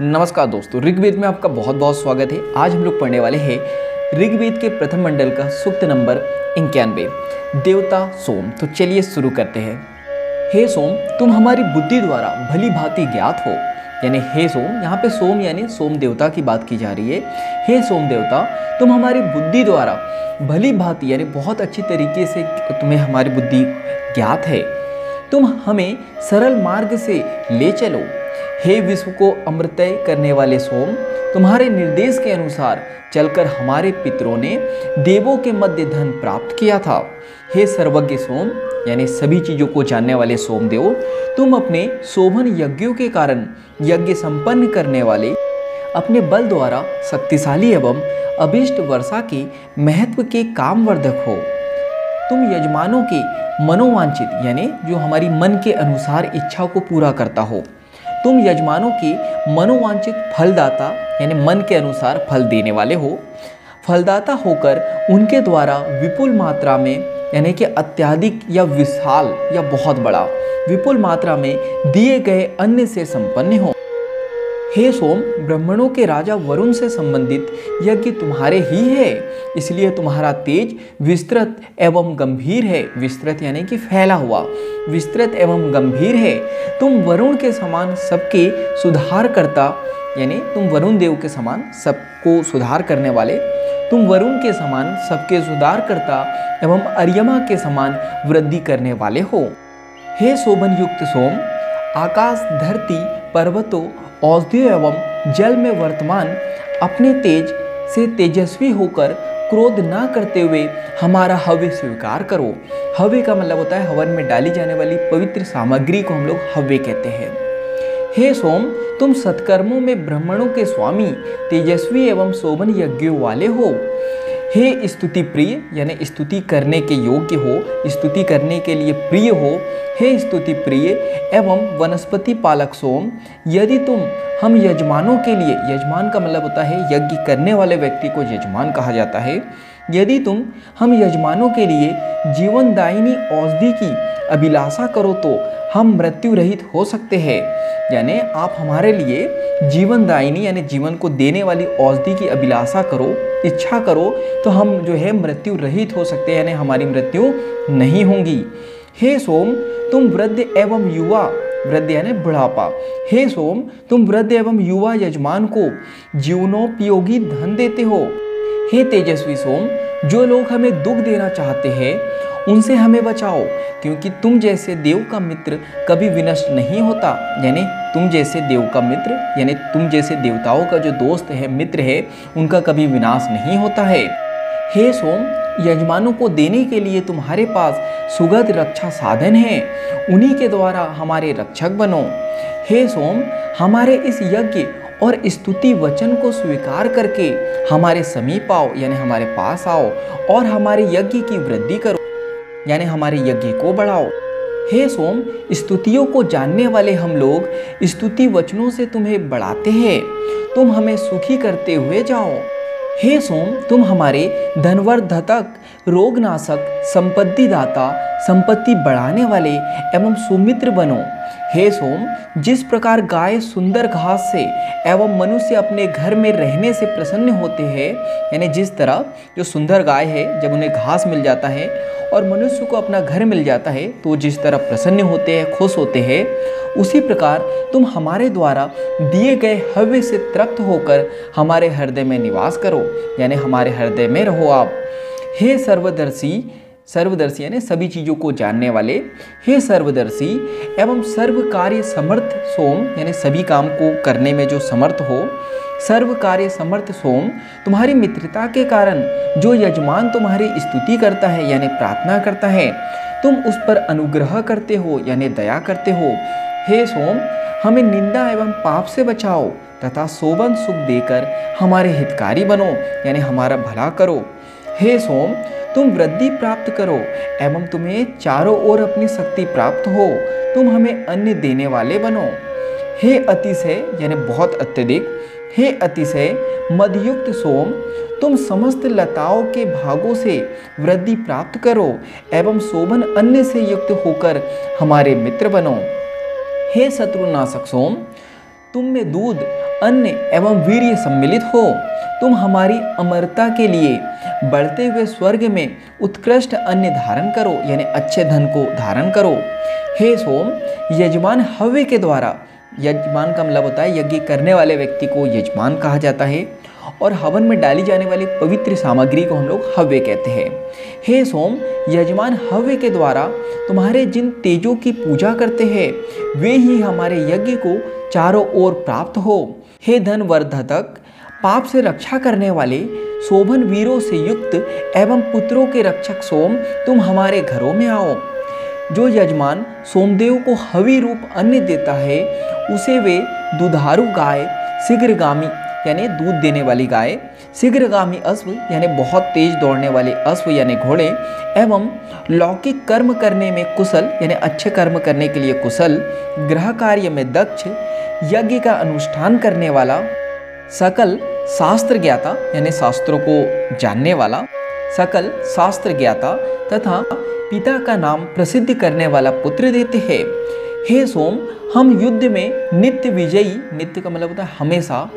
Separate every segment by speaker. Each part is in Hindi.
Speaker 1: नमस्कार दोस्तों, ऋग्वेद में आपका बहुत बहुत स्वागत है। आज हम लोग पढ़ने वाले हैं ऋग्वेद के प्रथम मंडल का सूक्त नंबर 91, देवता सोम। तो चलिए शुरू करते हैं। हे सोम, तुम हमारी बुद्धि द्वारा भली भांति ज्ञात हो। यानी हे सोम, यहाँ पे सोम यानी सोम देवता की बात की जा रही है। हे सोम देवता, तुम हमारी बुद्धि द्वारा भली भांति यानी बहुत अच्छी तरीके से तुम्हें हमारी बुद्धि ज्ञात है। तुम हमें सरल मार्ग से ले चलो। हे विश्व को अमृतमय करने वाले सोम, तुम्हारे निर्देश के अनुसार चलकर हमारे पितरों ने देवों के मध्य धन प्राप्त किया था। हे सर्वज्ञ सोम यानी सभी चीजों को जानने वाले सोमदेव, तुम अपने शोभन यज्ञों के कारण यज्ञ संपन्न करने वाले, अपने बल द्वारा शक्तिशाली एवं अभीष्ट वर्षा के महत्व के कामवर्धक हो। तुम यजमानों के मनोवांछित यानी जो हमारी मन के अनुसार इच्छा को पूरा करता हो। तुम यजमानों के मनोवांछित फलदाता यानी मन के अनुसार फल देने वाले हो। फलदाता होकर उनके द्वारा विपुल मात्रा में यानी कि अत्यधिक या विशाल या बहुत बड़ा विपुल मात्रा में दिए गए अन्न से संपन्न हो। हे सोम, ब्राह्मणों के राजा वरुण से संबंधित यज्ञ तुम्हारे ही है, इसलिए तुम्हारा तेज विस्तृत एवं गंभीर है। विस्तृत यानी कि फैला हुआ, विस्तृत एवं गंभीर है। तुम वरुण के समान सबके सुधार करता यानी तुम वरुण देव के समान सबको सुधार करने वाले, तुम वरुण के समान सबके सुधार करता एवं अर्यमा के समान वृद्धि करने वाले हो। हे शोभन युक्त सोम, आकाश, धरती, पर्वतों, औषधियों एवं जल में वर्तमान अपने तेज से तेजस्वी होकर क्रोध ना करते हुए हमारा हव्य स्वीकार करो। हव्य का मतलब होता है हवन में डाली जाने वाली पवित्र सामग्री को हम लोग हव्य कहते हैं। हे सोम, तुम सत्कर्मों में ब्राह्मणों के स्वामी, तेजस्वी एवं शोभन यज्ञों वाले हो। हे स्तुति प्रिय यानी स्तुति करने के योग्य हो, स्तुति करने के लिए प्रिय हो। हे स्तुति प्रिय एवं वनस्पति पालक सोम, यदि तुम हम यजमानों के लिए, यजमान का मतलब होता है यज्ञ करने वाले व्यक्ति को यजमान कहा जाता है, यदि तुम हम यजमानों के लिए जीवनदायिनी औषधि की अभिलाषा करो तो हम मृत्यु रहित हो सकते हैं। यानी आप हमारे लिए जीवनदायिनी यानी जीवन को देने वाली औषधि की अभिलाषा करो, इच्छा करो तो हम जो है मृत्यु रहित हो सकते हैं, यानी हमारी मृत्यु नहीं होगी। हे सोम, तुम वृद्ध एवं युवा, वृद्ध यानी बुढ़ापा, हे सोम, तुम वृद्ध एवं युवा यजमान को जीवनोपयोगी धन देते हो। हे तेजस्वी सोम, जो लोग हमें दुख देना चाहते हैं उनसे हमें बचाओ, क्योंकि तुम जैसे देव का मित्र कभी विनष्ट नहीं होता। यानी तुम जैसे देव का मित्र यानी तुम जैसे देवताओं का जो दोस्त है, मित्र है, उनका कभी विनाश नहीं होता है। हे सोम, यजमानों को देने के लिए तुम्हारे पास सुगध रक्षा साधन है, उन्हीं के द्वारा हमारे रक्षक बनो। हे सोम, हमारे इस यज्ञ और स्तुति वचन को स्वीकार करके हमारे समीप आओ यानी हमारे पास आओ और हमारे यज्ञ की वृद्धि करो यानी हमारे यज्ञ को बढ़ाओ। हे सोम, स्तुतियों को जानने वाले हम लोग स्तुति वचनों से तुम्हें बढ़ाते हैं, तुम हमें सुखी करते हुए जाओ। हे सोम, तुम हमारे धनवर्धक, रोगनाशक, संपत्ति दाता, संपत्ति बढ़ाने वाले एवं सुमित्र बनो। हे सोम, जिस प्रकार गाय सुंदर घास से एवं मनुष्य अपने घर में रहने से प्रसन्न होते हैं, यानी जिस तरह जो सुंदर गाय है जब उन्हें घास मिल जाता है और मनुष्य को अपना घर मिल जाता है तो जिस तरह प्रसन्न होते हैं, खुश होते हैं, उसी प्रकार तुम हमारे द्वारा दिए गए हव्य से तृप्त होकर हमारे हृदय में निवास करो यानी हमारे हृदय में रहो आप। हे सर्वदर्शी, सर्वदर्शी यानी सभी चीज़ों को जानने वाले, हे सर्वदर्शी एवं सर्व कार्य समर्थ सोम यानी सभी काम को करने में जो समर्थ हो, सर्व कार्य समर्थ सोम, तुम्हारी मित्रता के कारण जो यजमान तुम्हारी स्तुति करता है यानी प्रार्थना करता है, तुम उस पर अनुग्रह करते हो यानी दया करते हो। हे सोम, हमें निंदा एवं पाप से बचाओ तथा शोभन सुख देकर हमारे हितकारी बनो यानी हमारा भला करो। हे सोम, तुम वृद्धि प्राप्त करो एवं तुम्हें चारों ओर अपनी शक्ति प्राप्त हो, तुम हमें अन्न देने वाले बनो। हे अतिशय यानी बहुत अत्यधिक, हे अतिशय मदयुक्त सोम, तुम समस्त लताओं के भागों से वृद्धि प्राप्त करो एवं शोभन अन्न से युक्त होकर हमारे मित्र बनो। हे शत्रुनाशक सोम, तुम में दूध अन्न एवं वीर्य सम्मिलित हो। तुम हमारी अमरता के लिए बढ़ते हुए स्वर्ग में उत्कृष्ट अन्न धारण करो, यानी अच्छे धन को धारण करो। हे सोम, यजमान हव्य के द्वारा, यजमान का मतलब होता है यज्ञ करने वाले व्यक्ति को यजमान कहा जाता है, और हवन में डाली जाने वाली पवित्र सामग्री को हम लोग हव्य कहते हैं। हे सोम, यजमान हव्य के द्वारा तुम्हारे जिन तेजों की पूजा करते हैं वे ही हमारे यज्ञ को चारों ओर प्राप्त हो। हे धन वर्धक, पाप से रक्षा करने वाले, शोभन वीरों से युक्त एवं पुत्रों के रक्षक सोम, तुम हमारे घरों में आओ। जो यजमान सोमदेव को हवि रूप अन्न देता है उसे वे दुधारू गाय, शीघ्रगामी यानी दूध देने वाली गाय, शीघ्रगामी अश्व यानी बहुत तेज दौड़ने वाले अश्व यानी घोड़े, एवं लौकिक कर्म करने में कुशल यानी अच्छे कर्म करने के लिए कुशल, गृह कार्य में दक्ष, यज्ञ का अनुष्ठान करने वाला, सकल शास्त्र ज्ञाता यानी शास्त्रों को जानने वाला, सकल शास्त्र ज्ञाता तथा पिता का नाम प्रसिद्ध करने वाला पुत्र देते हैं। हे सोम, हम युद्ध में नित्य विजयी, नित्य का मतलब होता है हमेशा।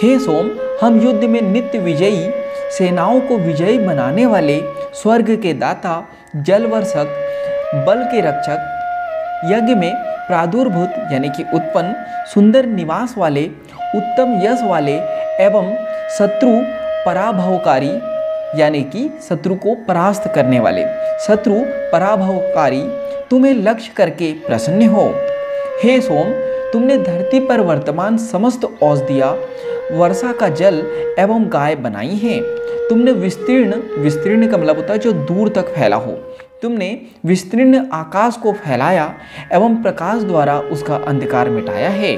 Speaker 1: हे सोम, हम युद्ध में नित्य विजयी, सेनाओं को विजयी बनाने वाले, स्वर्ग के दाता, जल वर्षक, बल के रक्षक, यज्ञ में प्रादुर्भूत यानी कि उत्पन्न, सुंदर निवास वाले, उत्तम यश वाले एवं शत्रु पराभवकारी यानी कि शत्रु को परास्त करने वाले, शत्रु पराभवकारी, तुम्हें लक्ष्य करके प्रसन्न हो। हे सोम, तुमने धरती पर वर्तमान समस्त औषधियाँ, वर्षा का जल एवं गाय बनाई हैं। तुमने विस्तीर्ण, विस्तीर्ण का मतलब होता है जो दूर तक फैला हो, तुमने विस्तीर्ण आकाश को फैलाया एवं प्रकाश द्वारा उसका अंधकार मिटाया है।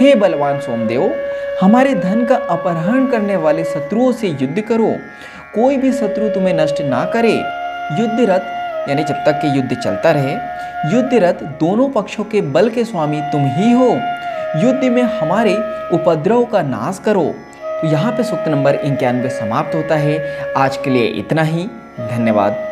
Speaker 1: हे बलवान सोमदेव, हमारे धन का अपहरण करने वाले शत्रुओं से युद्ध करो, कोई भी शत्रु तुम्हें नष्ट ना करे। युद्धरत यानी जब तक कि युद्ध चलता रहे, युद्धरत दोनों पक्षों के बल के स्वामी तुम ही हो। युद्ध में हमारे उपद्रव का नाश करो। तो यहाँ पे सूक्त नंबर 91 समाप्त होता है। आज के लिए इतना ही। धन्यवाद।